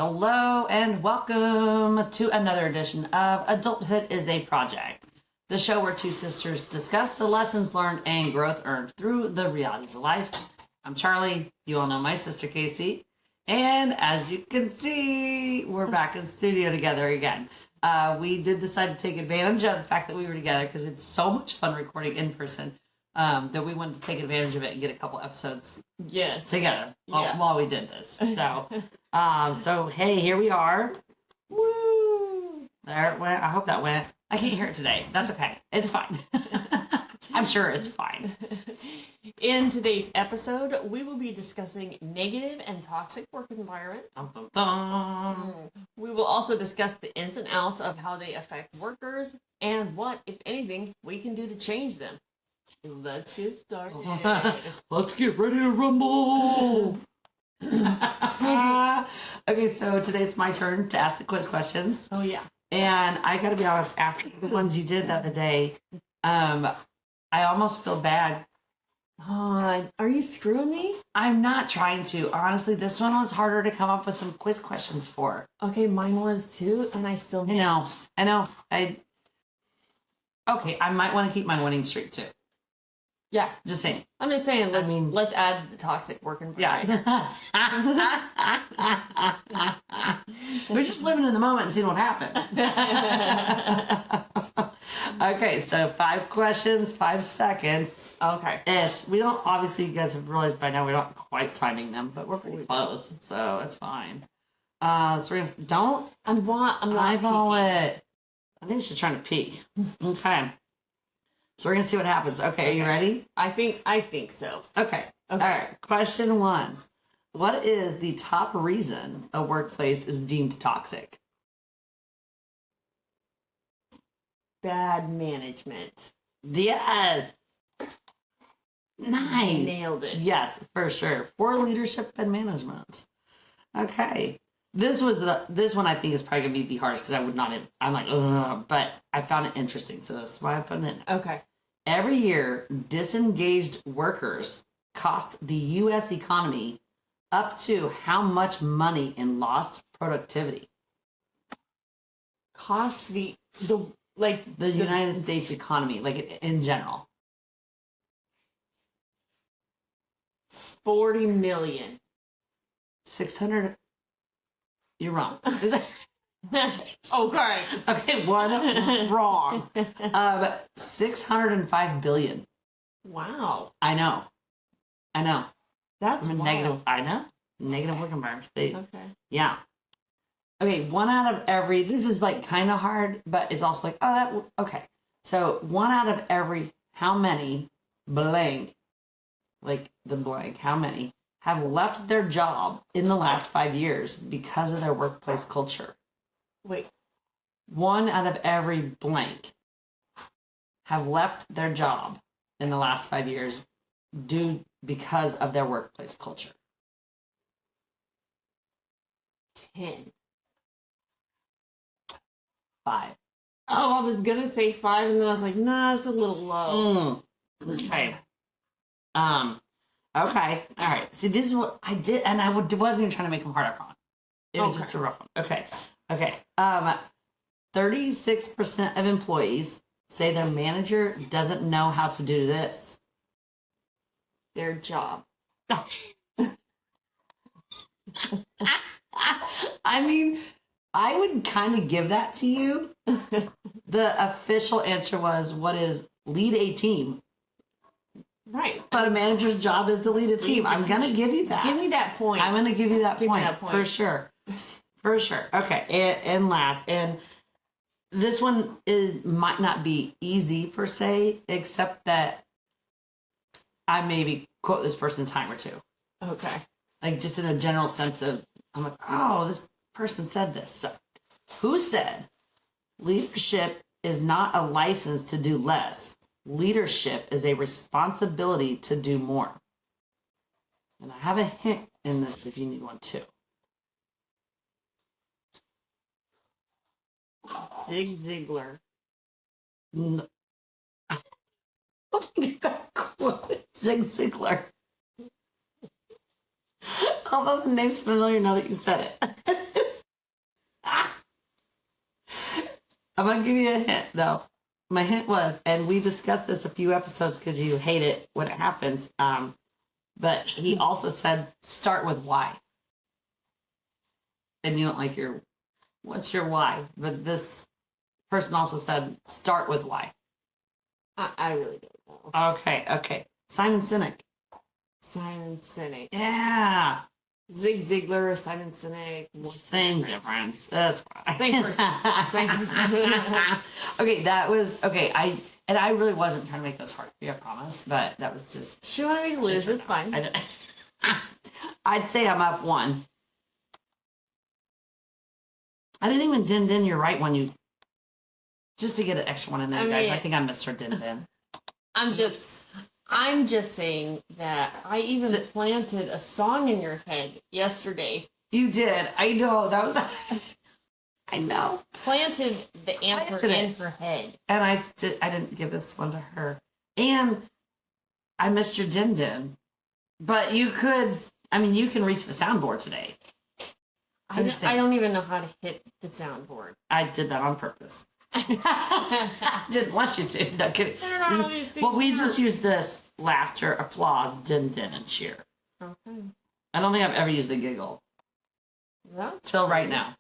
Hello and welcome to another edition of Adulthood is a Project, the show where two sisters discuss the lessons learned and growth earned through the realities of life. I'm Charlie. You all know my sister Casey. And as you can see, we're back in the studio together again. We did decide to take advantage of the fact that we were together because we had so much fun recording in person that we wanted to take advantage of it and get a couple episodes together while we did this. So hey, here we are. Woo! There it went. I hope that went. I can't hear it today. That's okay. It's fine. I'm sure it's fine. In today's episode, we will be discussing negative and toxic work environments. Dun, dun, dun. We will also discuss the ins and outs of how they affect workers and what, if anything, we can do to change them. Let's get started. Let's get ready to rumble. Okay, so today's my turn to ask the quiz questions. Oh, yeah. And I gotta be honest, after the ones you did the other day, I almost feel bad. Are you screwing me? I'm not trying to. Honestly, this one was harder to come up with some quiz questions for. Okay, mine was too, and I still managed. I know. Okay, I might want to keep my winning streak too. Yeah. Just saying. I'm just saying, let's add to the toxic work environment. Yeah. We're just living in the moment and seeing what happens. Okay, so 5 questions, 5 seconds. Okay. Ish. We don't, obviously, you guys have realized by now we're not quite timing them, but we're pretty close, so it's fine. So we're gonna, I'm not eyeball peeking. it. I think she's trying to peek. Okay. So we're gonna see what happens. Okay, are you ready? I think so. Okay. All right. Question 1. What is the top reason a workplace is deemed toxic? Bad management. Yes. Nice. Nailed it. Yes, for sure. Poor leadership and management. Okay. This one I think is probably gonna be the hardest because I would not. I'm like, ugh, but I found it interesting, so that's why I put it in. Okay. Every year, disengaged workers cost the U.S. economy up to how much money in lost productivity? Cost the United States economy, like in general. 40 million. 600. You're wrong. Okay. Okay, one wrong. 605 billion. Wow. I know. That's wild. Negative. I know. Negative work environments. Okay. Yeah. Okay, 1 out of every. This is like kind of hard, but it's also like, okay. So 1 out of every. How many blank? Like the blank. How many have left their job in the last 5 years because of their workplace culture? Wait. 1 out of every blank have left their job in the last 5 years because of their workplace culture. 10. 5. Oh, I was gonna say 5, and then I was like, nah, it's a little low. Okay. Okay. All right. See, this is what I did, and I wasn't even trying to make them hard. I promise. It was just a rough one. Okay. 36% of employees say their manager doesn't know how to do this. Their job. I mean, I would kind of give that to you. The official answer was, what is lead a team? Right. But a manager's job is to lead a team. I'm going to give you that. Give me that point. I'm going to give you that point. For sure. Okay. And last, and this one might not be easy per se, except that I maybe quote this person a time or two. Okay. Like just in a general sense of, I'm like, oh, this person said this. So, who said leadership is not a license to do less? Leadership is a responsibility to do more. And I have a hint in this if you need one too. Zig Ziglar. No. Zig Ziglar. Although the name's familiar now that you said it. I'm gonna give you a hint though. My hint was, and we discussed this a few episodes because you hate it when it happens. But he also said start with why. And you don't like what's your why? But this person also said start with why. I really don't know. Okay. Simon Sinek. Simon Sinek. Yeah. Zig Ziglar, Simon Sinek. Same difference. That's why. Same person. Same person. Okay, that was okay. I really wasn't trying to make this hard for you, I promise. But that was just. She wanted me to lose. It's fine. I'd say I'm up 1. I didn't even din your right one. You just to get an extra one in there, guys. I think I missed her din. I'm just saying that I even planted a song in your head yesterday. You did. I know. That was. I know. Planted the answer in her head. And I didn't give this one to her. And I missed your din. But you could. I mean, you can reach the soundboard today. I don't even know how to hit the soundboard. I did that on purpose. I didn't want you to. No kidding. Well, we just used this laughter, applause, din, and cheer. Okay. I don't think I've ever used the giggle. Till right now.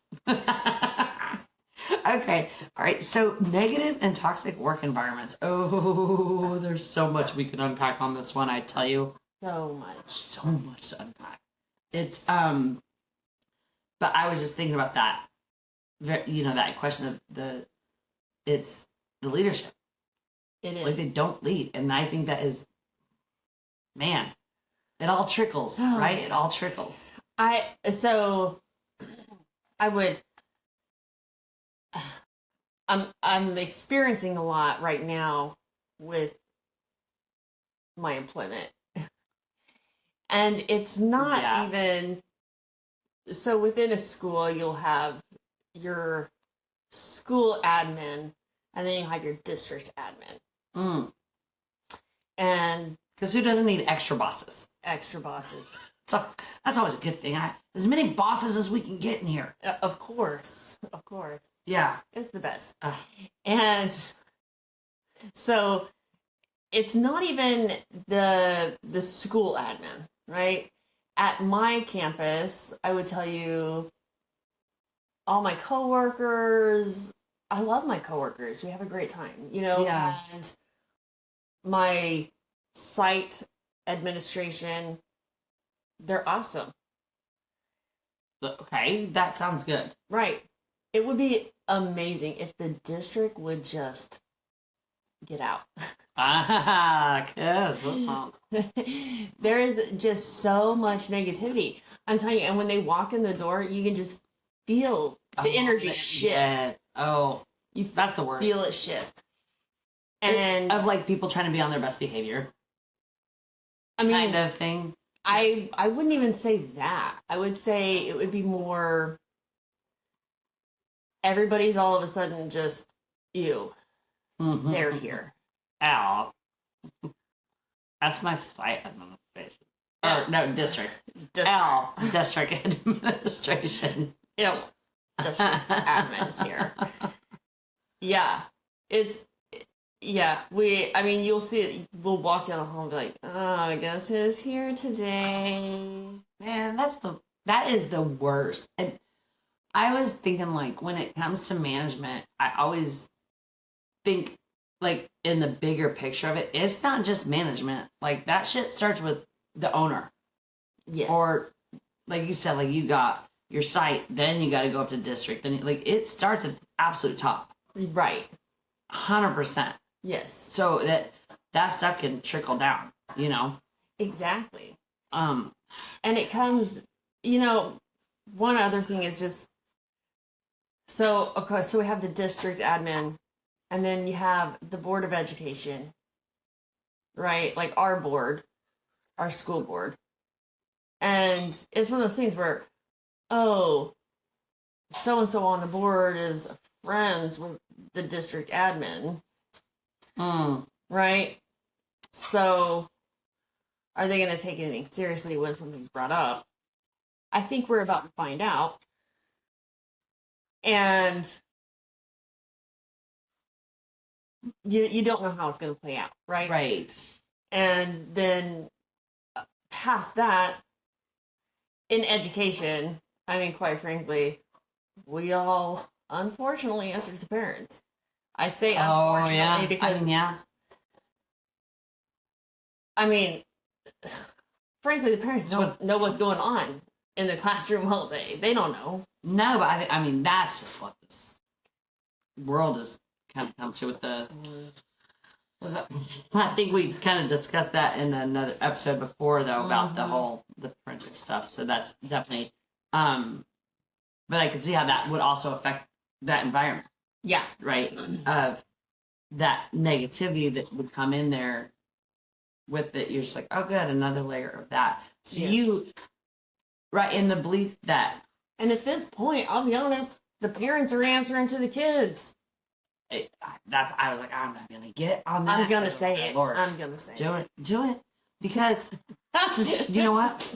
Okay. All right. So negative and toxic work environments. Oh, there's so much we can unpack on this one. I tell you. So much. So much to unpack. It's but I was just thinking about that. That question of it's the leadership. It is. Like they don't lead. And I think that is, man, it all trickles, right? It all trickles. I'm experiencing a lot right now with my employment. And it's not even, so within a school, you'll have your school admin, and then you have your district admin. And because who doesn't need extra bosses? Extra bosses. So that's always a good thing. As many bosses as we can get in here. Of course. Yeah. It's the best. And so it's not even the school admin, right? At my campus, I would tell you, all my coworkers, I love my coworkers. We have a great time, Yeah. And my site administration, they're awesome. Okay, that sounds good. Right. It would be amazing if the district would just get out. Yes. There is just so much negativity. I'm telling you, and when they walk in the door, you can just feel the energy shift. Yeah. Oh, that's the worst. Feel it shift. And of like people trying to be on their best behavior. I mean, kind of thing. I wouldn't even say that. I would say it would be more everybody's all of a sudden just they're here. Ow. That's my site administration. Oh, no, district. L, district administration. Ew. District admins here. Yeah. You'll see it. We'll walk down the hall and be like, oh, I guess who's here today? Man, that is the worst. And I was thinking, like, when it comes to management, I always think, like, in the bigger picture of it, it's not just management. Like, that shit starts with the owner. Yeah. Or, like you said, like, you got your site, then you got to go up to district. Then, like, it starts at the absolute top. Right. 100%. Yes. So that stuff can trickle down, Exactly. And it comes, one other thing is just, so we have the district admin, and then you have the Board of Education, right? Like our board, our school board. And it's one of those things where, so-and-so on the board is friends with the district admin. Right? So are they going to take anything seriously when something's brought up? I think we're about to find out. And you don't know how it's going to play out, right? Right. And then past that, in education, I mean, quite frankly, we all unfortunately answer to parents. I say unfortunately because I mean, frankly, the parents don't know what's going on in the classroom all day. They don't know. No, but I mean, that's just what this world is kind of come to with the. I think we kind of discussed that in another episode before, though, about the parental stuff. So that's definitely, but I can see how that would also affect that environment. Yeah. Right. Of that negativity that would come in there with it. You're just like, oh, good, another layer of that. So you, right, in the belief that. And at this point, I'll be honest, the parents are answering to the kids. I was like, I'm not gonna get on that. I'm gonna say it. Lord. I'm gonna say it. Do it, because just, you know what?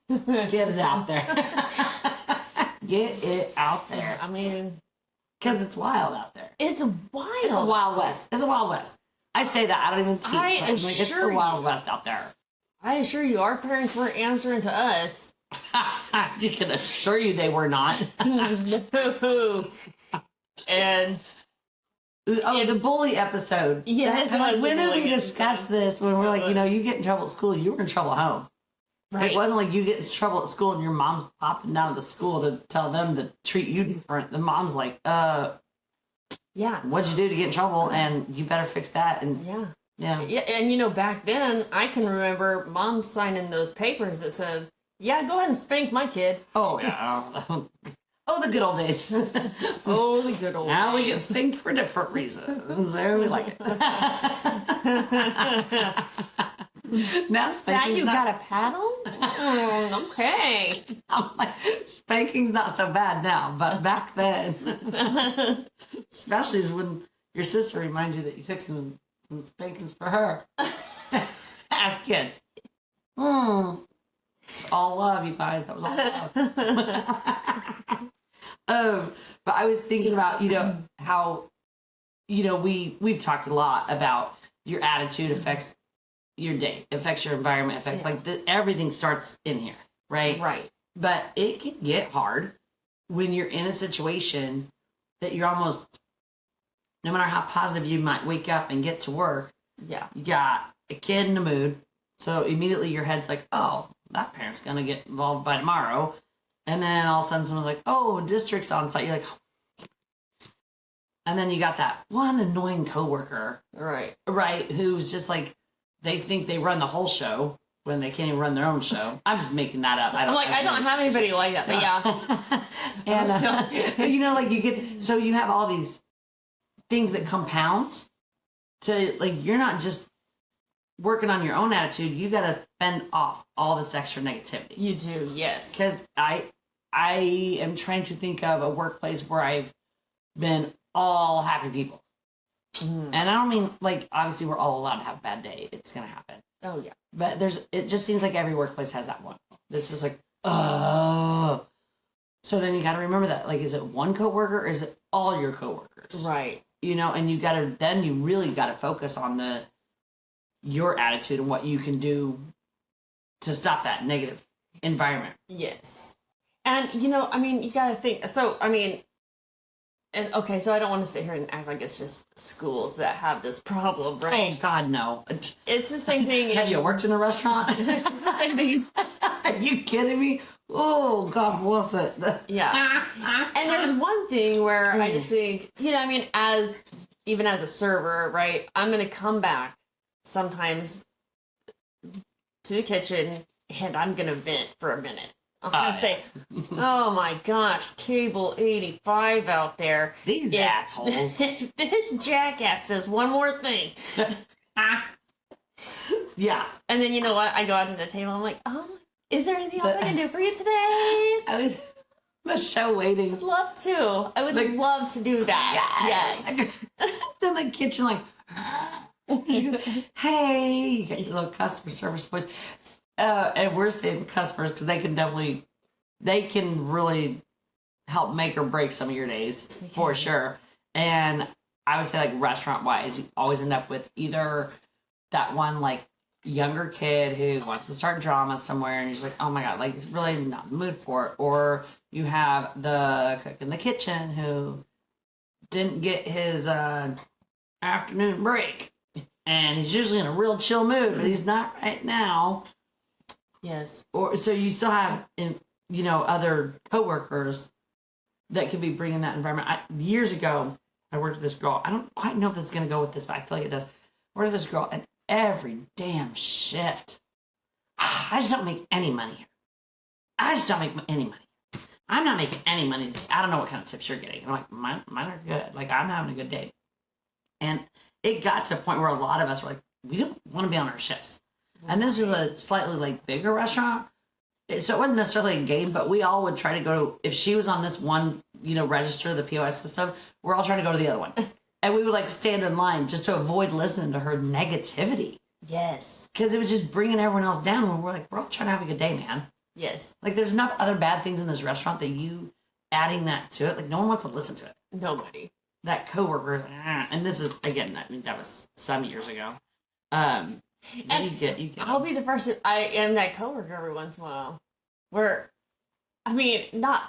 Get it out there. Get it out there. I mean, because it's wild out there. It's wild. It's a wild west. It's a wild west. I'd say that. I don't even teach. It's the wild west out there. I assure you, our parents weren't answering to us. I can assure you they were not. No. And the bully episode. Yeah, when did we discuss this? When we're like, you get in trouble at school, you were in trouble at home. Right. It wasn't like you get in trouble at school and your mom's popping down to the school to tell them to treat you different. The mom's like, what'd you do to get in trouble? And you better fix that. And yeah. And back then, I can remember mom signing those papers that said, yeah, go ahead and spank my kid. Oh, yeah. Oh, the good old days. Oh, the good old days. Now we get spanked for different reasons. So we like it. Now spanking's you got a paddle? Okay. I'm like, spanking's not so bad now, but back then, especially when your sister reminds you that you took some spankings for her as kids. It's all love, you guys. That was all love. But I was thinking about, how, we've talked a lot about your attitude affects your day, affects your environment, everything starts in here, right? Right. But it can get hard when you're in a situation that you're almost, no matter how positive you might wake up and get to work, you got a kid in the mood, so immediately your head's like, oh, that parent's gonna get involved by tomorrow. And then all of a sudden someone's like, oh, district's on site. You're like, and then you got that one annoying coworker. Right. Who's just like, they think they run the whole show when they can't even run their own show. I'm just making that up. I don't have anybody like that, but yeah. And, you get, so you have all these things that compound to, you're not just working on your own attitude, you got to fend off all this extra negativity. You do, yes. Because I am trying to think of a workplace where I've been all happy people. And I don't mean, obviously we're all allowed to have a bad day. It's going to happen. Oh, yeah. But it just seems like every workplace has that one. It's just like, oh. So then you got to remember that. Is it one coworker or is it all your coworkers? Right. And you really got to focus on your attitude and what you can do to stop that negative environment. Yes. And, you got to think. So, and okay, so I don't want to sit here and act like it's just schools that have this problem, right? Oh, God, no. It's the same thing. Have you worked in a restaurant? It's the same thing. Are you kidding me? Oh, God bless it. Yeah. And there's one thing where I just think, even as a server, right, I'm going to come back sometimes to the kitchen and I'm going to vent for a minute. I'm going to say, oh my gosh, table 85 out there. These assholes. This jackass says one more thing. Yeah. And then you know what? I go out to the table. I'm like, is there anything else I can do for you today? The show waiting. I'd love to. I would love to do that. Yeah. In the kitchen, hey, you got your little customer service voice. And we're saying customers because they can really help make or break some of your days for sure. And I would say like restaurant wise, you always end up with either that one like younger kid who wants to start drama somewhere and he's like, oh my God, like he's really not in the mood for it. Or you have the cook in the kitchen who didn't get his afternoon break and he's usually in a real chill mood, but he's not right now. Yes. Or so you still have, other coworkers that could be bringing that environment. Years ago, I worked with this girl. I don't quite know if this is going to go with this, but I feel like it does. I worked with this girl, and every damn shift, I just don't make any money here. I just don't make any money. I'm not making any money today. I don't know what kind of tips you're getting. I'm like, mine are good. Like, I'm having a good day. And it got to a point where a lot of us were like, we don't want to be on our shifts. And this was a slightly, like, bigger restaurant. So it wasn't necessarily a game, but we all would try to go to, if she was on this one, register, the POS system, we're all trying to go to the other one. And we would like stand in line just to avoid listening to her negativity. Yes. Because it was just bringing everyone else down when we're like, we're all trying to have a good day, man. Yes. Like there's enough other bad things in this restaurant that you adding that to it, like no one wants to listen to it. Nobody. That coworker, and this is, again, I mean, that was some years ago. And you get I'll be the first. I am that coworker every once in a while. Where, I mean,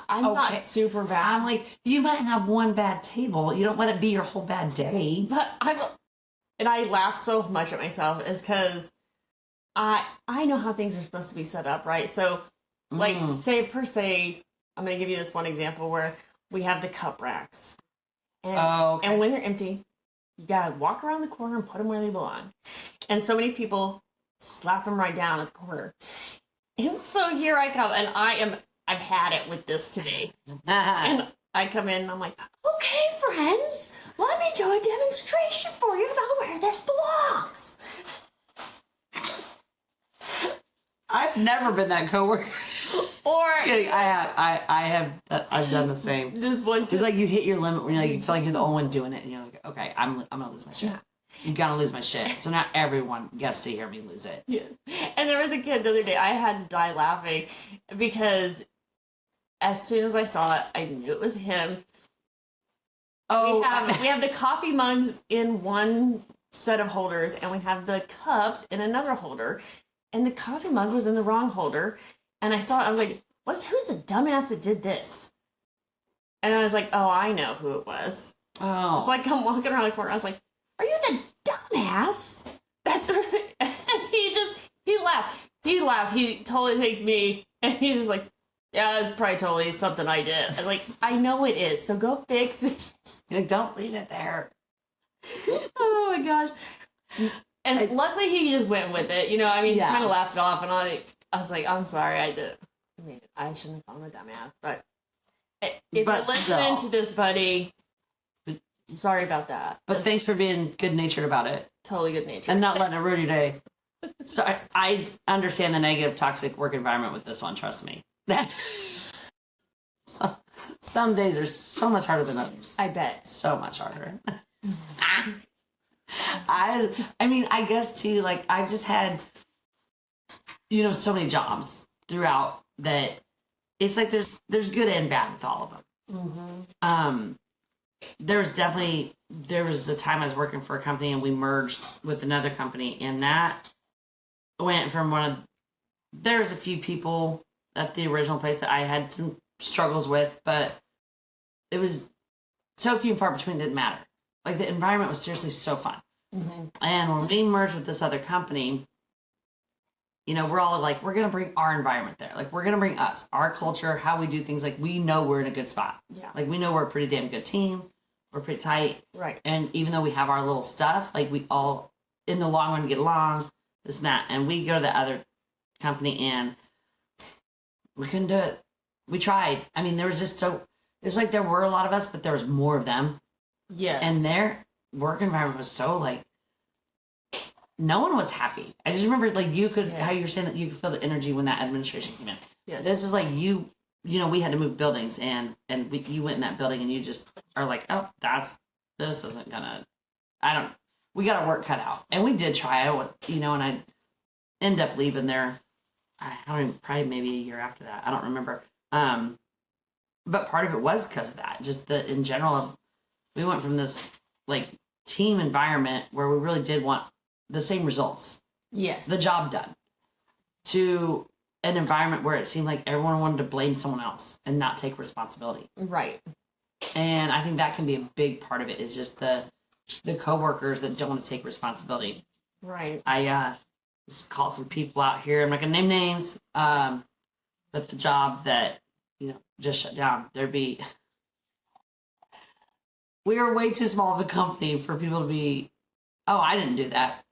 I'm not super bad. I'm like, you might have one bad table. You don't let it be your whole bad day. But I laugh so much at myself is because I know how things are supposed to be set up, right? So, like, say, I'm going to give you this one example where we have the cup racks. And when they're empty, you got to walk around the corner and put them where they belong. And so many people slap them right down at the corner. And so here I come, and I've had it with this today. And I come in and I'm like, okay, friends, let me do a demonstration for you about where this belongs. I've never been that coworker. Or kidding, I've done the same. This one, it's like you hit your limit when you feel like you're the only one doing it, and you're like, okay, I'm gonna lose my shit. Yeah. You gotta lose my shit. So now everyone gets to hear me lose it. Yeah. And there was a kid the other day. I had to die laughing because as soon as I saw it, I knew it was him. Oh, we have the coffee mugs in one set of holders, and we have the cups in another holder. And the coffee mug was in the wrong holder. And I saw it. I was like, who's the dumbass that did this? And I was like, oh, I know who it was. Oh. It's like I'm walking around the corner. I was like, are you the dumbass? And he laughed. He laughs. He totally takes me, and he's just like, yeah, it's probably totally something I did. I'm like, I know it is, so go fix it. You're like, don't leave it there. Oh my gosh. And luckily he just went with it. He kind of laughed it off, and I was like, I'm sorry, I shouldn't have called him a dumbass, but if you're listening to this, buddy, sorry about that. But thanks for being good-natured about it. Totally good-natured. And not letting it ruin your day. So I understand the negative, toxic work environment with this one, trust me. Some days are so much harder than others. I bet. So much harder. I guess too, like I've just had, so many jobs throughout that it's like there's good and bad with all of them. Mm-hmm. There was a time I was working for a company and we merged with another company, and that went from there's a few people at the original place that I had some struggles with, but it was so few and far between, it didn't matter. Like the environment was seriously so fun. Mm-hmm. And when we merged with this other company, we're all like, we're going to bring our environment there. Like, we're going to bring us, our culture, how we do things. Like, we know we're in a good spot. Yeah. Like, we know we're a pretty damn good team. We're pretty tight. Right. And even though we have our little stuff, like, we all, in the long run, get along, this and that. And we go to the other company, and we couldn't do it. We tried. I mean, there was just it's like there were a lot of us, but there was more of them. Yes. And their work environment was so, like, no one was happy. I just remember, like, how you were saying that you could feel the energy when that administration came in. Yes. This is like we had to move buildings, and you went in that building, and you just are like, oh, this isn't gonna, we got our work cut out. And we did try it, and I end up leaving there, probably maybe a year after that. I don't remember. But part of it was because of that. Just in general, we went from this like team environment where we really did want the same results, Yes. the job done, to an environment where it seemed like everyone wanted to blame someone else and not take responsibility. Right. And I think that can be a big part of it, is just the coworkers that don't want to take responsibility. Right. I just called some people out here. I'm not gonna name names, but the job that just shut down. We are way too small of a company for people to be. Oh, I didn't do that.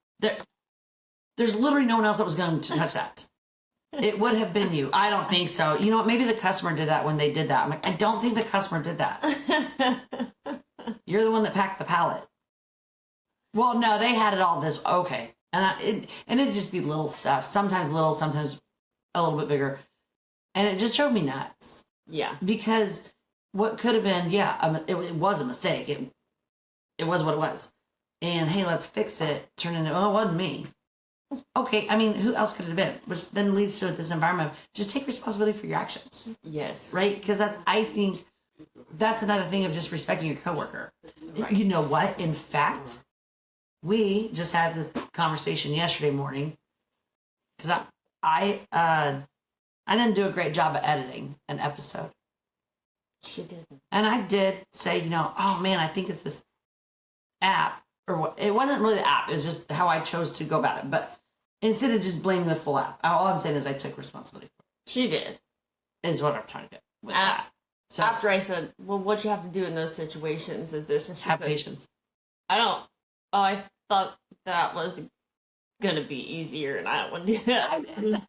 There's literally no one else that was going to touch that. It would have been you. I don't think so. You know what? Maybe the customer did that when they did that. I'm like, I don't think the customer did that. You're the one that packed the pallet. Well, no, they had it all this. Okay. And it'd just be little stuff. Sometimes little, sometimes a little bit bigger. And it just drove me nuts. Yeah. Because what could have been, it was a mistake. It was what it was. And hey, let's fix it. Turned into, it wasn't me. Okay, I mean, who else could it have been? Which then leads to this environment of just take responsibility for your actions. Yes. Right? Because I think that's another thing of just respecting your coworker. Right. You know what? In fact, we just had this conversation yesterday morning because I didn't do a great job of editing an episode. She didn't. And I did say, oh man, I think it's this app, or what? It wasn't really the app. It was just how I chose to go about it. But instead of just blaming the full app, all I'm saying is I took responsibility for it. She did. Is what I'm trying to do with that. So after I said, well, what you have to do in those situations is this. And she have said, patience. I thought that was going to be easier and I don't want to do that.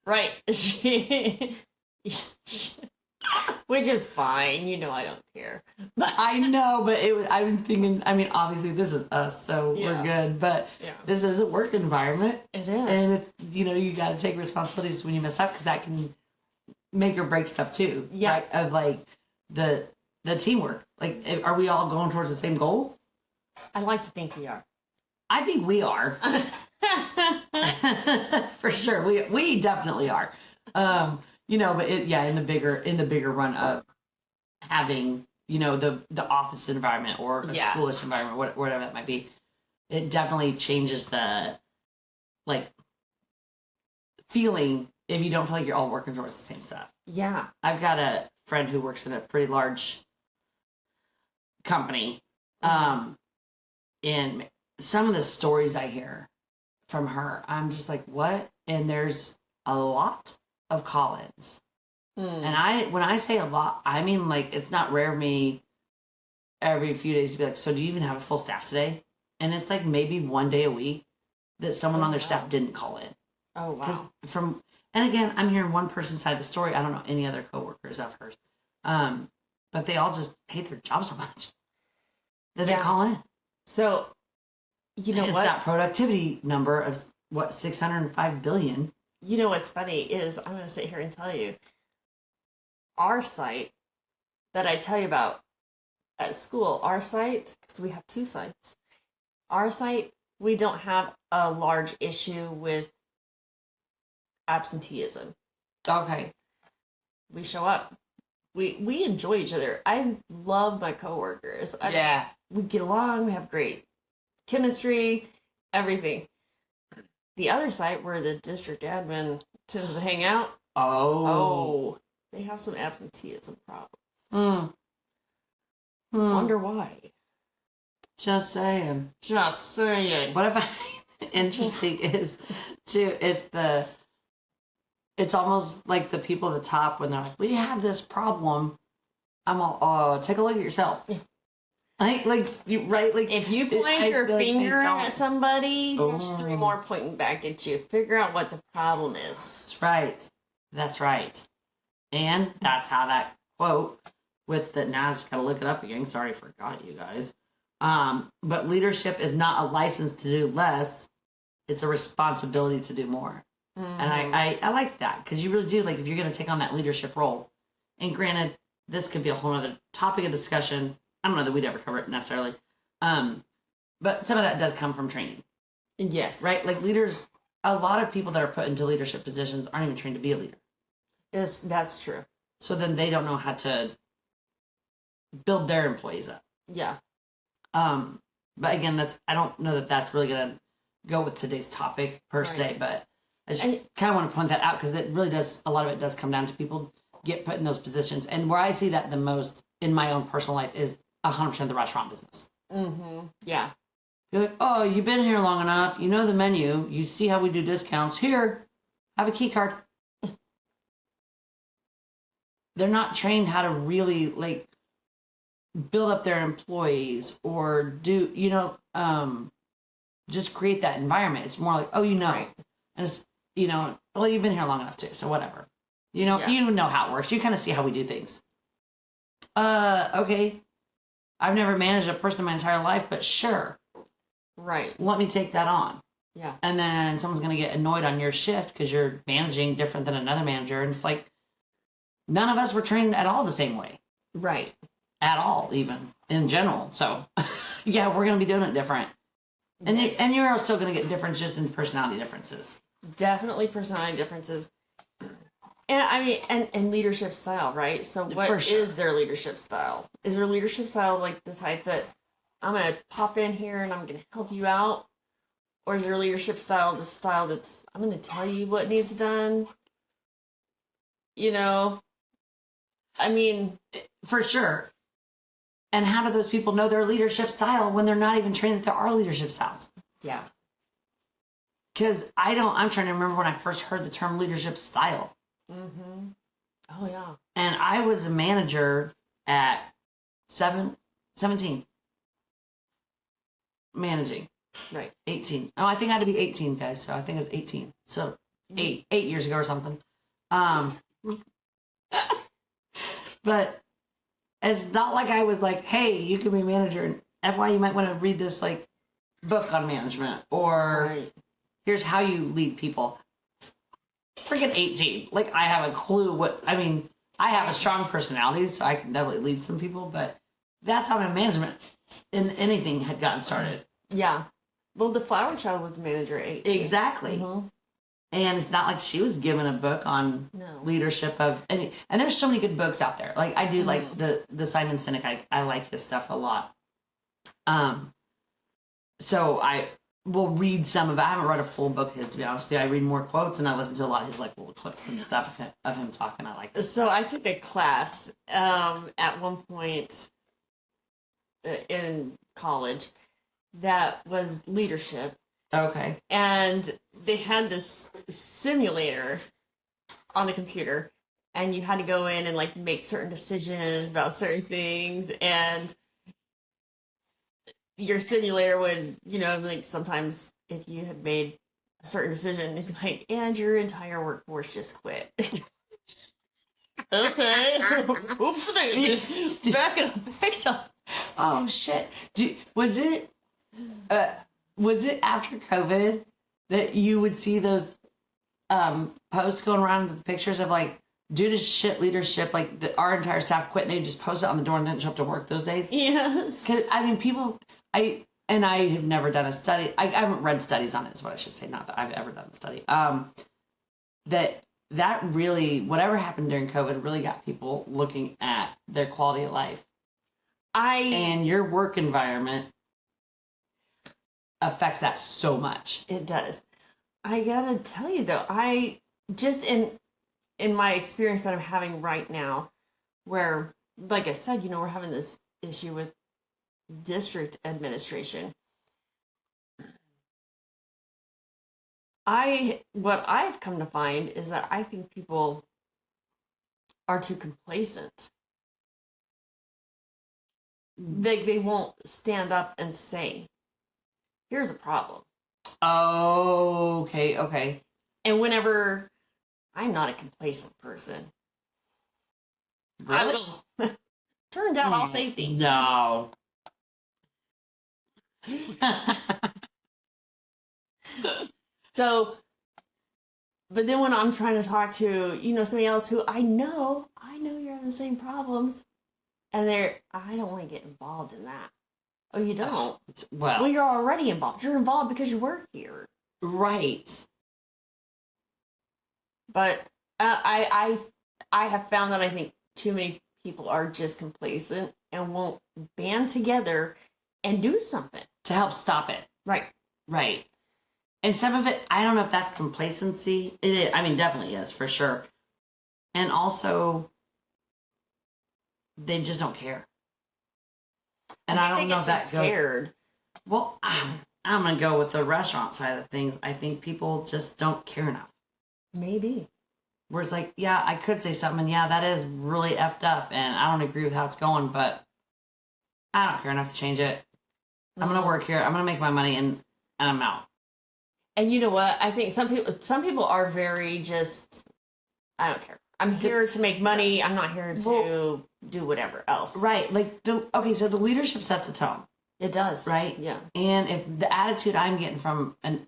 Right. Which is fine. I don't care. But I know, but I'm thinking, I mean, obviously this is us, so we're good. But this is a work environment. It is. And it's, you got to take responsibilities when you mess up, because that can make or break stuff too. Yeah. Right? Of like the teamwork. Like, are we all going towards the same goal? I like to think we are. I think we are. For sure. We definitely are. But in the bigger run of having, the office environment or a schoolish environment, whatever that might be, it definitely changes the feeling if you don't feel like you're all working towards the same stuff. Yeah. I've got a friend who works in a pretty large company. And some of the stories I hear from her, I'm just like, what? And there's a lot of call-ins. And when I say a lot, I mean, like, it's not rare of me every few days to be like, so do you even have a full staff today? And it's like maybe one day a week that someone on their staff didn't call in. Oh, wow. And again, I'm hearing one person's side of the story. I don't know any other coworkers of hers. But they all just hate their job so much that they call in. So, you know it's what? that productivity number of, 605 billion. You know what's funny is, I'm going to sit here and tell you, our site that I tell you about at school, because we have 2 sites, our site, we don't have a large issue with absenteeism. Okay. We show up. We enjoy each other. I love my coworkers. We get along. We have great chemistry, everything. The other site where the district admin tends to hang out. Oh, they have some absenteeism problems. Wonder why. Just saying. What if I interesting is too, it's almost like the people at the top when they're like, we have this problem. I'm all, take a look at yourself. Yeah. If you point your finger at somebody, there's 3 more pointing back at you. Figure out what the problem is. That's right. And that's how that quote with the, now I just gotta look it up again. Sorry, forgot you guys. But leadership is not a license to do less. It's a responsibility to do more. And I like that, because you really do, like, if you're going to take on that leadership role, and granted, this could be a whole other topic of discussion. I don't know that we'd ever cover it necessarily. But some of that does come from training. Yes. Right? Like, leaders, a lot of people that are put into leadership positions aren't even trained to be a leader. Yes, that's true. So then they don't know how to build their employees up. Yeah. But again, I don't know that that's really going to go with today's topic per se, but I just kind of want to point that out because it really does, a lot of it does come down to people get put in those positions. And where I see that the most in my own personal life is 100% the restaurant business. Yeah. You're like, oh, you've been here long enough. You know the menu. You see how we do discounts. Here, have a key card. They're not trained how to really build up their employees or do, just create that environment. It's more like, oh, right. And it's, well, you've been here long enough too. So whatever, you know how it works. You kind of see how we do things. Okay. I've never managed a person in my entire life, but sure. Right. Let me take that on. Yeah. And then someone's going to get annoyed on your shift because you're managing different than another manager. And it's like, none of us were trained at all the same way. Right. At all, even in general. So, yeah, we're going to be doing it different. And, yes. And you're still going to get difference just in personality differences. Definitely personality differences. And I mean, and leadership style, right? So what is their leadership style? Is their leadership style like the type that I'm going to pop in here and I'm going to help you out? Or is their leadership style the style that's, I'm going to tell you what needs done? I mean. For sure. And how do those people know their leadership style when they're not even trained that there are leadership styles? Yeah. Because I'm trying to remember when I first heard the term leadership style. Mm-hmm. Oh, yeah. And I was a manager at 17. Managing. Right. 18. Oh, I think I had to be 18, guys. So I think it was 18. So 8 years ago or something. But it's not like I was like, hey, you can be manager. And FYI, you might want to read this book on management. Or here's how you lead people. Freaking 18. I have a clue I have a strong personality, so I can definitely lead some people, but that's how my management in anything had gotten started. Yeah. Well, the flower child was the manager at 18. Exactly. Mm-hmm. And it's not like she was given a book on leadership of any, and there's so many good books out there. I do like the Simon Sinek. I like his stuff a lot. So I will read some of it. I haven't read a full book of his, to be honest with you. I read more quotes and I listen to a lot of his little clips and stuff of him talking. I like it. So I took a class at one point in college that was leadership. Okay. And they had this simulator on the computer, and you had to go in and make certain decisions about certain things, and your simulator would, sometimes if you had made a certain decision, it'd be and your entire workforce just quit. Okay. Oops, just back it up. Oh shit. Was it after COVID that you would see those posts going around with the pictures of due to shit leadership, our entire staff quit and they just post it on the door and didn't show up to work those days? Yes. Because people, I have never done a study. I haven't read studies on it, is what I should say. Not that I've ever done a study. That really, whatever happened during COVID really got people looking at their quality of life. And your work environment affects that so much. It does. I gotta tell you though, I just in my experience that I'm having right now, where, like I said, we're having this issue with district administration. What I've come to find is that I think people are too complacent. They won't stand up and say, here's a problem. Oh, okay. And whenever I'm not a complacent person. Really? Turns out I'll say things. No. So, but then when I'm trying to talk to, somebody else who I know you're having the same problems, and I don't want to get involved in that. Oh, you don't? Well, you're already involved. You're involved because you work here. Right. But I have found that I think too many people are just complacent and won't band together and do something to help stop it. Right. Right. And some of it, I don't know if that's complacency. It is, I mean, definitely is for sure. And also, they just don't care. And I don't know if that scared. Well, I'm going to go with the restaurant side of things. I think people just don't care enough. Maybe. Where it's like, yeah, I could say something, and yeah, that is really effed up, and I don't agree with how it's going, but I don't care enough to change it. I'm going to work here. I'm going to make my money, and I'm out. And you know what? I think some people are very just, I don't care. I'm here to make money. I'm not here to do whatever else. Right. Like, so the leadership sets the tone. It does. Right? Yeah. And if the attitude I'm getting from an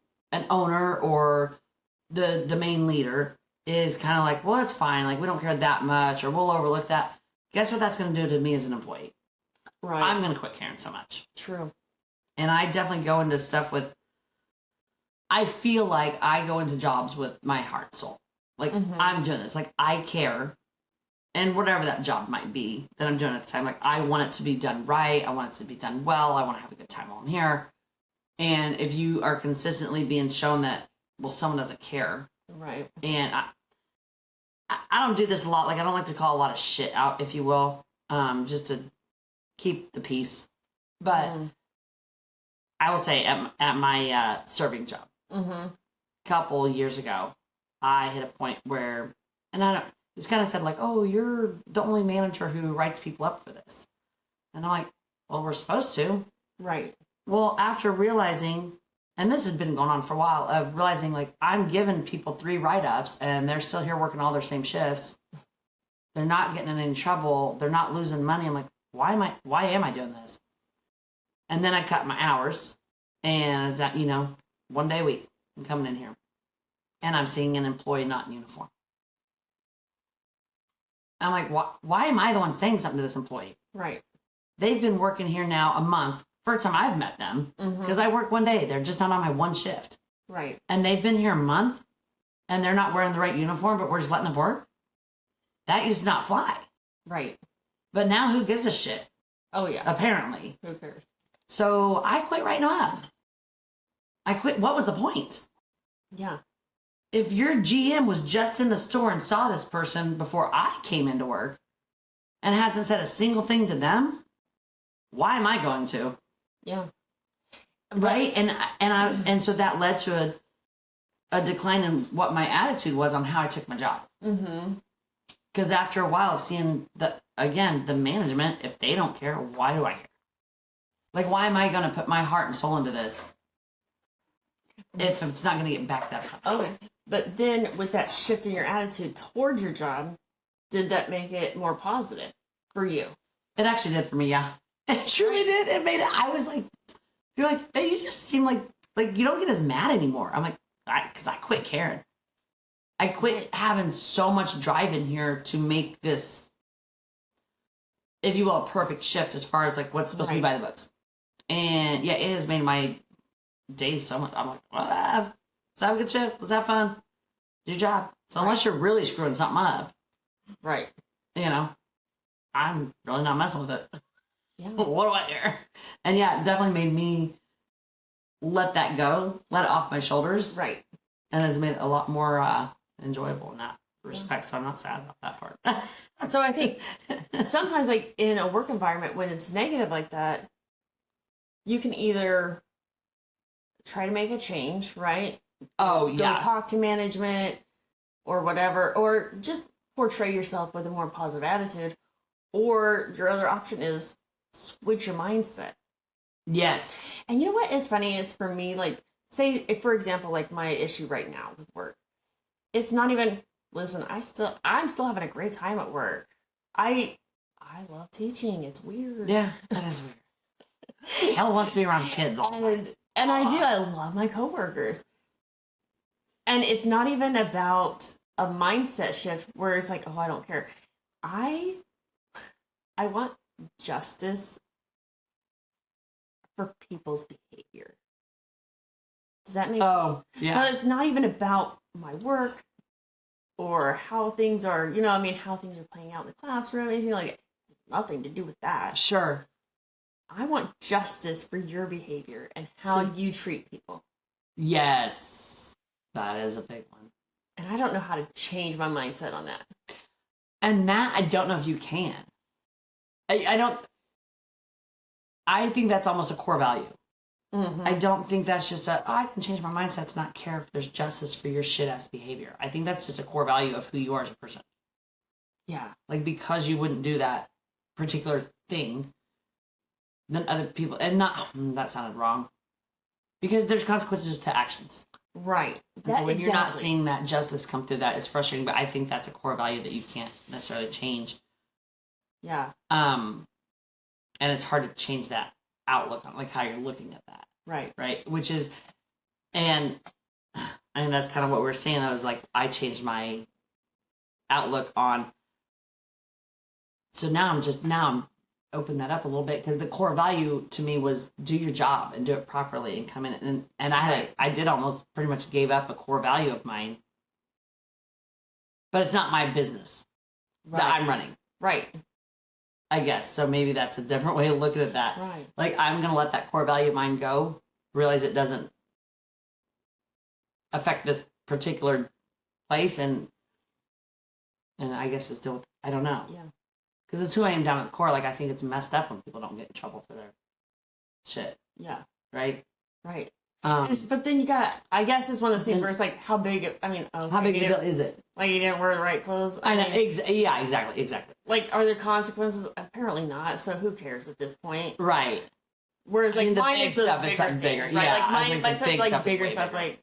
owner or the main leader is kind of like, well, it's fine. Like, we don't care that much, or we'll overlook that. Guess what that's going to do to me as an employee? Right. I'm going to quit caring so much. True. And I definitely go into stuff with, I feel like I go into jobs with my heart and soul. Like, I'm doing this. Like, I care. And whatever that job might be that I'm doing at the time, like, I want it to be done right. I want it to be done well. I want to have a good time while I'm here. And if you are consistently being shown that, well, someone doesn't care. Right. And I don't do this a lot. Like, I don't like to call a lot of shit out, if you will, just to keep the peace. But I will say at my serving job, a couple years ago, I hit a point where, and it was kind of said like, oh, you're the only manager who writes people up for this. And I'm like, well, we're supposed to. Right. Well, after realizing, and this has been going on for a while, of realizing like I'm giving people 3 write-ups and they're still here working all their same shifts. They're not getting in any trouble. They're not losing money. I'm like, why am I doing this? And then I cut my hours, and I was at, 1 day a week, I'm coming in here. And I'm seeing an employee not in uniform. I'm like, why am I the one saying something to this employee? Right. They've been working here now a month. First time I've met them, because I work 1 day. They're just not on my one shift. Right. And they've been here a month, and they're not wearing the right uniform, but we're just letting them work. That used to not fly. Right. But now who gives a shit? Oh, yeah. Apparently. Who cares? So I quit writing them up. I quit. What was the point? Yeah. If your GM was just in the store and saw this person before I came into work and hasn't said a single thing to them, why am I going to? Yeah. Right. And so that led to a decline in what my attitude was on how I took my job. Because after a while of seeing the management, if they don't care, why do I care? Like, why am I going to put my heart and soul into this if it's not going to get backed up somehow? Okay. But then with that shift in your attitude towards your job, did that make it more positive for you? It actually did for me, yeah. It truly did. It made it, I was like, you're like, hey, you just seem like you don't get as mad anymore. I'm like, because I quit caring. I quit having so much drive in here to make this, if you will, a perfect shift as far as like what's supposed to be by the books. And yeah, it has made my days so much. I'm like, let's have a good shift. Let's have fun. Do your job. So unless you're really screwing something up, right? I'm really not messing with it. Yeah. What do I care? And yeah, it definitely made me let that go, let it off my shoulders. Right. And has made it a lot more enjoyable in that respect. So I'm not sad about that part. So I think sometimes, like in a work environment, when it's negative like that, you can either try to make a change, right? Oh, yeah. Go talk to management or whatever, or just portray yourself with a more positive attitude. Or your other option is switch your mindset. Yes. And you know what is funny is for me, like, say, if, for example, like my issue right now with work, it's not even, listen, I'm still having a great time at work. I love teaching. It's weird. Yeah, that is weird. Hell wants to be around kids all the time. And I do. I love my coworkers. And it's not even about a mindset shift where it's like, oh, I don't care. I want justice for people's behavior. Does that make sense? Oh, yeah. So it's not even about my work or how things are, how things are playing out in the classroom, anything like it. Nothing to do with that. Sure. I want justice for your behavior and how you treat people. Yes. That is a big one. And I don't know how to change my mindset on that. And that, I don't know if you can. I think that's almost a core value. Mm-hmm. I don't think that's just I can change my mindset to not care if there's justice for your shit-ass behavior. I think that's just a core value of who you are as a person. Yeah. Like, because you wouldn't do that particular thing, then other people, and not, that sounded wrong. Because there's consequences to actions. Right. So when you're not seeing that justice come through that, it's frustrating, but I think that's a core value that you can't necessarily change. Yeah. And it's hard to change that outlook on, like, how you're looking at that. Right. Right. Which is, and I mean, that's kind of what we're saying. I was like, I changed my outlook on. So now I'm open that up a little bit, because the core value to me was do your job and do it properly and come in and I did almost pretty much gave up a core value of mine, but it's not my business that I'm running. Right. I guess. So maybe that's a different way of looking at that. Right. Like, I'm going to let that core value of mine go, realize it doesn't affect this particular place, and I guess it's still, I don't know. Yeah. Because it's who I am down at the core. Like, I think it's messed up when people don't get in trouble for their shit. Yeah. Right? Right. But then you got, I guess it's one of those things where it's like, how big a deal is it? Like, you didn't wear the right clothes? I know. Yeah, exactly. Like, are there consequences? Apparently not. So who cares at this point? Right. Whereas, like, the mine big is stuff is something bigger. Right? Yeah, like, my stuff's like bigger stuff, like,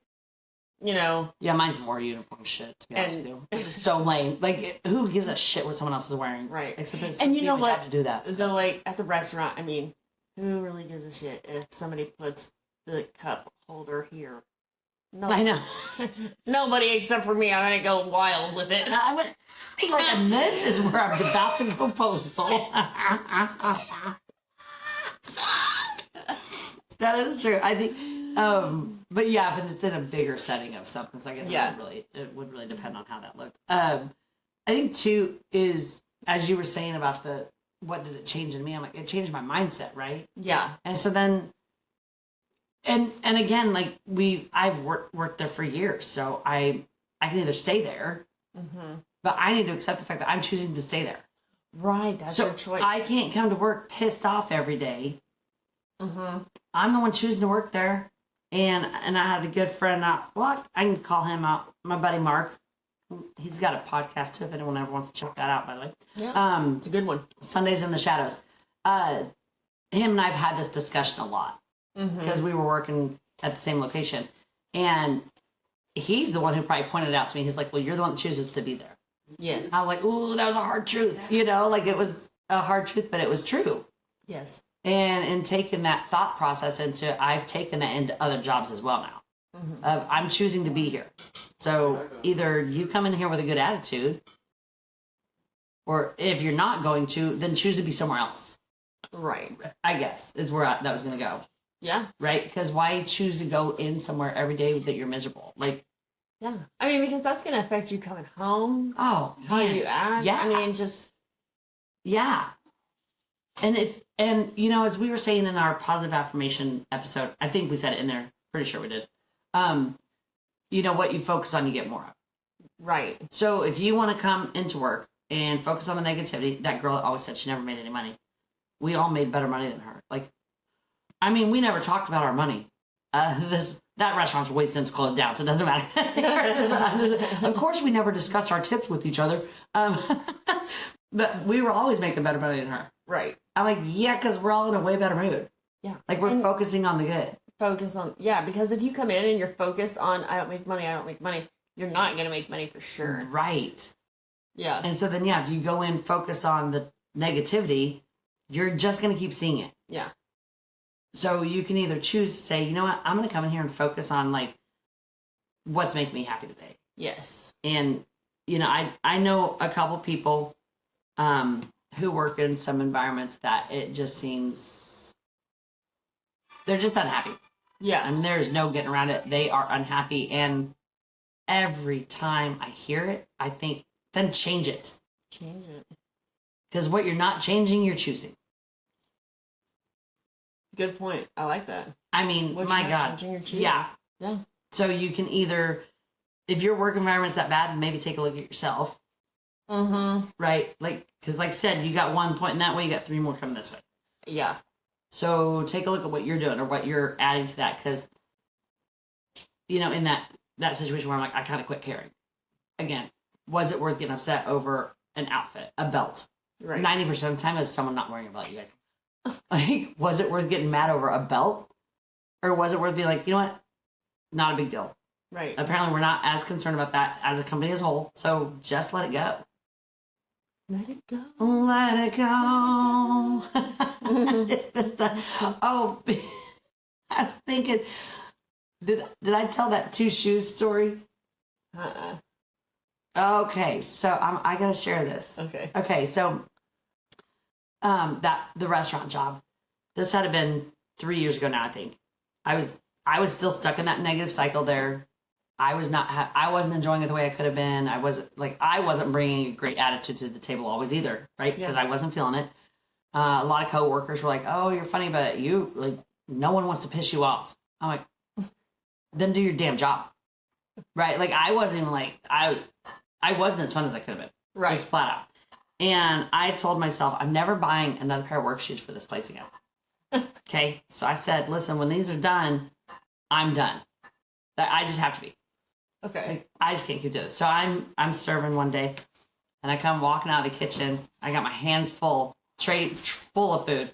you know. Yeah, mine's more uniform shit, to be honest with you. It's so lame. Like, who gives a shit what someone else is wearing? Right. Except it's and you know what? To do that. Like, at the restaurant, I mean, who really gives a shit if somebody puts the cup holder here? No, I know. Nobody except for me. I'm gonna go wild with it. And this is where I'm about to go postal. That is true. I think. But yeah, if it's in a bigger setting of something, so I guess it would really depend on how that looked. I think too is, as you were saying about what did it change in me? I'm like, it changed my mindset, right? Yeah. And so then, and again, like I've worked there for years, so I can either stay there, but I need to accept the fact that I'm choosing to stay there. Right, that's your choice. I can't come to work pissed off every day. I'm the one choosing to work there. And I had a good friend out. Well, I can call him out. My buddy Mark. He's got a podcast too, if anyone ever wants to check that out, by the way. Yeah, it's a good one. Sundays in the Shadows. Him and I've had this discussion a lot. Because we were working at the same location. And he's the one who probably pointed it out to me. He's like, well, you're the one that chooses to be there. Yes. I was like, ooh, that was a hard truth. You know, like, it was a hard truth, but it was true. Yes. And in taking that thought process I've taken that into other jobs as well now. I'm choosing to be here. So either you come in here with a good attitude, or if you're not going to, then choose to be somewhere else. Right. I guess is where that was going to go. Yeah. Right? Because why choose to go in somewhere every day that you're miserable? Like, yeah. I mean, because that's going to affect you coming home. Oh, how you act. Yeah. I mean, just. Yeah. And you know, as we were saying in our positive affirmation episode, I think we said it in there. Pretty sure we did. You know, what you focus on, you get more of. Right. So if you want to come into work and focus on the negativity, that girl always said she never made any money. We all made better money than her. Like, I mean, we never talked about our money. That restaurant's way since closed down, so it doesn't matter. Of course, we never discussed our tips with each other. But we were always making better money than her. Right. I'm like, yeah, because we're all in a way better mood. Yeah. Like, we're focusing on the good. Because if you come in and you're focused on, I don't make money, you're not going to make money for sure. Right. Yeah. And so then, yeah, if you go in, focus on the negativity, you're just going to keep seeing it. Yeah. So you can either choose to say, you know what, I'm going to come in here and focus on, like, what's making me happy today. Yes. And, you know, I know a couple people who work in some environments that it just seems they're just unhappy. Yeah. And there's no getting around it. They are unhappy. And every time I hear it, I think, then change it. Change it. Because what you're not changing, you're choosing. Good point. I like that. I mean, my God. Yeah. Yeah. So you can either, if your work environment's that bad, maybe take a look at yourself. Mm-hmm. Right? Because like I said, you got 1 point in that way, you got 3 more coming this way. Yeah. So take a look at what you're doing or what you're adding to that. Because, in that situation where I'm like, I kind of quit caring. Again, was it worth getting upset over an outfit, a belt? Right. 90% of the time is someone not wearing a belt, you guys. Like, was it worth getting mad over a belt? Or was it worth being like, you know what? Not a big deal. Right. Apparently, we're not as concerned about that as a company as a whole. So just let it go. Let it go. Let it go. Is this the... Oh, I was thinking, did I tell that 2 shoes story? Okay, so I gotta share this. Okay, so the restaurant job. This had been 3 years ago now, I think. I was still stuck in that negative cycle there. I wasn't enjoying it the way I could have been. I wasn't bringing a great attitude to the table always either, right? Because I wasn't feeling it. A lot of coworkers were like, "Oh, you're funny, but no one wants to piss you off." I'm like, then do your damn job, right? Like I wasn't even I wasn't as fun as I could have been, right? Just flat out. And I told myself, I'm never buying another pair of work shoes for this place again. Okay, so I said, listen, when these are done, I'm done. I just have to be. Okay. I just can't keep doing this. So I'm serving one day, and I come walking out of the kitchen. I got my hands full, tray full of food,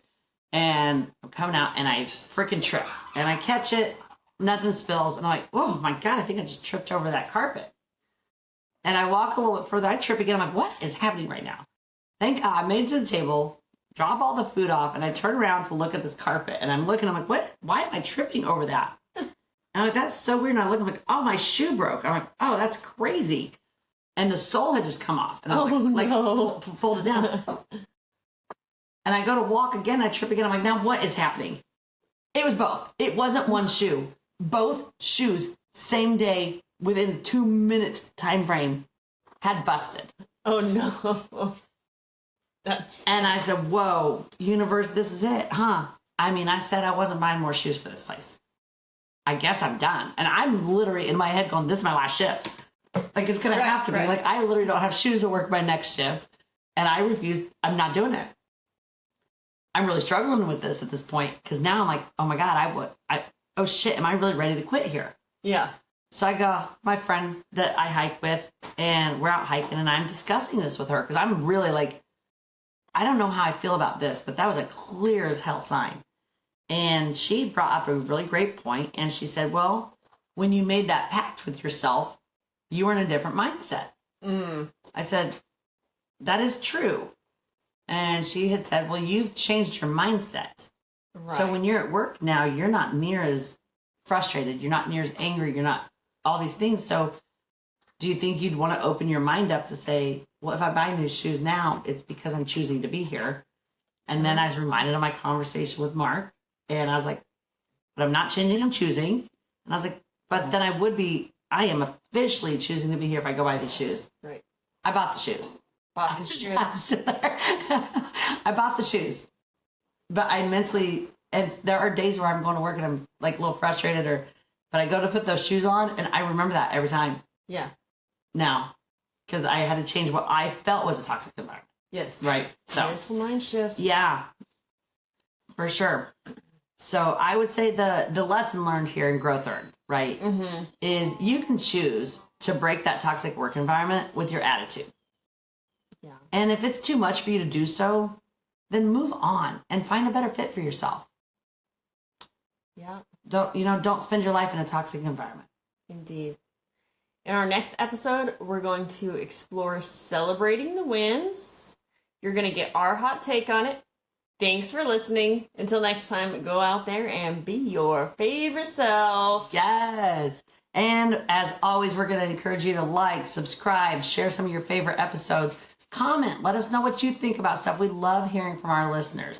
and I'm coming out, and I freaking trip, and I catch it. Nothing spills, and I'm like, oh my God, I think I just tripped over that carpet. And I walk a little bit further. I trip again. I'm like, what is happening right now? Thank God I made it to the table, drop all the food off, and I turn around to look at this carpet, and I'm looking. I'm like, what? Why am I tripping over that? And I'm like, that's so weird. And I look, I'm like, oh, my shoe broke. I'm like, oh, that's crazy. And the sole had just come off. And I was folded down. And I go to walk again. I trip again. I'm like, now what is happening? It was both. It wasn't one shoe. Both shoes, same day, within 2 minutes time frame, had busted. Oh, no. And I said, whoa, universe, this is it, huh? I mean, I said I wasn't buying more shoes for this place. I guess I'm done. And I'm literally in my head going, this is my last shift. Like, it's going to have to be. Like, I literally don't have shoes to work my next shift. And I refuse. I'm not doing it. I'm really struggling with this at this point. Because now I'm like, oh, my God, oh, shit, am I really ready to quit here? Yeah. So I go, my friend that I hike with, and we're out hiking, and I'm discussing this with her. Because I'm really like, I don't know how I feel about this, but that was a clear as hell sign. And she brought up a really great point, and she said, well, when you made that pact with yourself, you were in a different mindset. I said, that is true. And she had said, well, you've changed your mindset. Right. So when you're at work now, you're not near as frustrated. You're not near as angry. You're not all these things. So do you think you'd want to open your mind up to say, well, if I buy new shoes now, it's because I'm choosing to be here. And then I was reminded of my conversation with Mark. And I was like, but I'm not changing, I'm choosing. And I was like, but then I am officially choosing to be here if I go buy these shoes. Right. I bought the shoes. I bought the shoes. But I mentally, and there are days where I'm going to work and I'm like a little frustrated but I go to put those shoes on and I remember that every time. Yeah. Now, because I had to change what I felt was a toxic environment. Yes. Right. So mental mind shift. Yeah. For sure. So I would say the lesson learned here in growth earned, right, is you can choose to break that toxic work environment with your attitude. Yeah. And if it's too much for you to do so, then move on and find a better fit for yourself. Yeah. Don't spend your life in a toxic environment. Indeed. In our next episode, we're going to explore celebrating the wins. You're going to get our hot take on it. Thanks for listening. Until next time, go out there and be your favorite self. Yes. And as always, we're going to encourage you to like, subscribe, share some of your favorite episodes. Comment. Let us know what you think about stuff. We love hearing from our listeners.